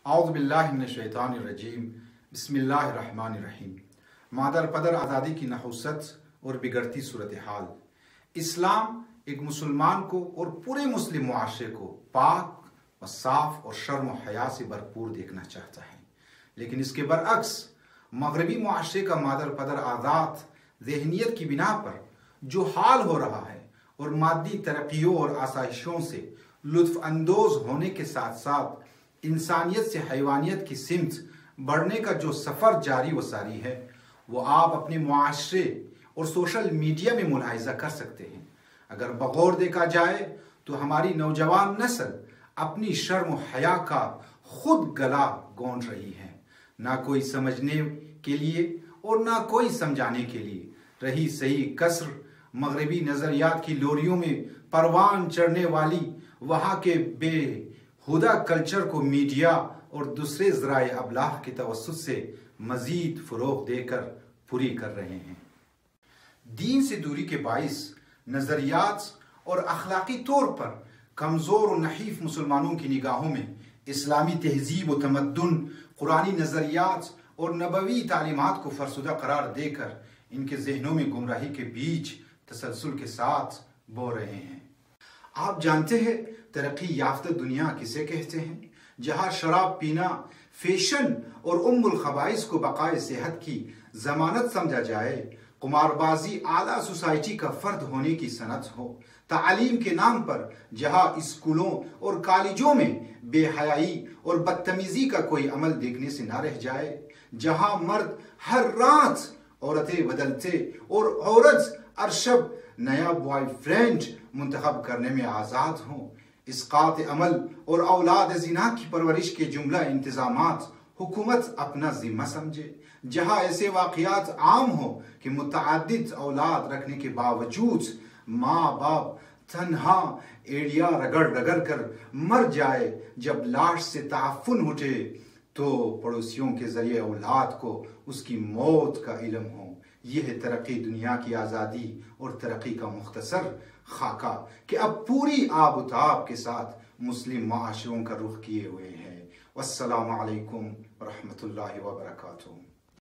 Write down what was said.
اعوذ باللہ من الشیطان الرجیم بسم اللہ الرحمن الرحیم۔ مادر پدر آزادی کی نحوست اور بگڑتی صورتحال۔ اسلام ایک مسلمان کو اور پورے مسلم معاشرے کو پاک و صاف اور شرم و حیا سے بھرپور دیکھنا چاہتا ہے، لیکن اس کے برعکس مغربی معاشرے کا مادر پدر آزاد ذہنیت کی بنا پر جو حال ہو رہا ہے اور مادی ترقیوں اور آسائشوں سے لطف اندوز ہونے کے ساتھ ساتھ انسانیت سے حیوانیت کی سمت بڑھنے کا جو سفر جاری و ساری ہے، وہ آپ اپنے معاشرے اور سوشل میڈیا میں ملاحظہ کر سکتے ہیں۔ اگر بغور دیکھا جائے تو ہماری نوجوان نسل اپنی شرم و حیا کا خود گلا گونڈ رہی ہے، نہ کوئی سمجھنے کے لیے اور نہ کوئی سمجھانے کے لیے۔ رہی صحیح کسر مغربی نظریات کی لوریوں میں پروان چڑھنے والی وہاں کے بے ہدہ کلچر کو میڈیا اور دوسرے ذرائع ابلاغ کے توسط سے مزید فروغ دے کر پوری کر رہے ہیں۔ دین سے دوری کے باعث نظریات اور اخلاقی طور پر کمزور و نحیف مسلمانوں کی نگاہوں میں اسلامی تہذیب و تمدن، قرآنی نظریات اور نبوی تعلیمات کو فرسودہ قرار دے کر ان کے ذہنوں میں گمراہی کے بیج تسلسل کے ساتھ بو رہے ہیں۔ آپ جانتے ہیں ترقی یافتہ دنیا کسے کہتے ہیں؟ جہاں شراب پینا فیشن اور ام الخبائث کو بقائے صحت کی ضمانت سمجھا جائے، قمار بازی اعلیٰ سوسائٹی کا فرد ہونے کی صنعت ہو، تعلیم کے نام پر جہاں اسکولوں اور کالجوں میں بے حیائی اور بدتمیزی کا کوئی عمل دیکھنے سے نہ رہ جائے، جہاں مرد ہر رات عورتیں بدلتے اور عورت ارشب نیا بوائے فرینڈ منتخب کرنے میں آزاد ہوں، اسقاط عمل اور اولاد زنا کی پرورش کے جملہ انتظامات حکومت اپنا ذمہ سمجھے، جہاں ایسے واقعات عام ہوں کہ متعدد اولاد رکھنے کے باوجود ماں باپ تنہا ایڑیا رگڑ رگڑ کر مر جائے، جب لاش سے تعفن اٹھے تو پڑوسیوں کے ذریعے اولاد کو اس کی موت کا علم ہو۔ یہ ہے ترقی دنیا کی آزادی اور ترقی کا مختصر خاکہ کہ اب پوری آب و تاب کے ساتھ مسلم معاشروں کا رخ کیے ہوئے ہیں۔ والسلام علیکم ورحمۃ اللہ وبرکاتہ۔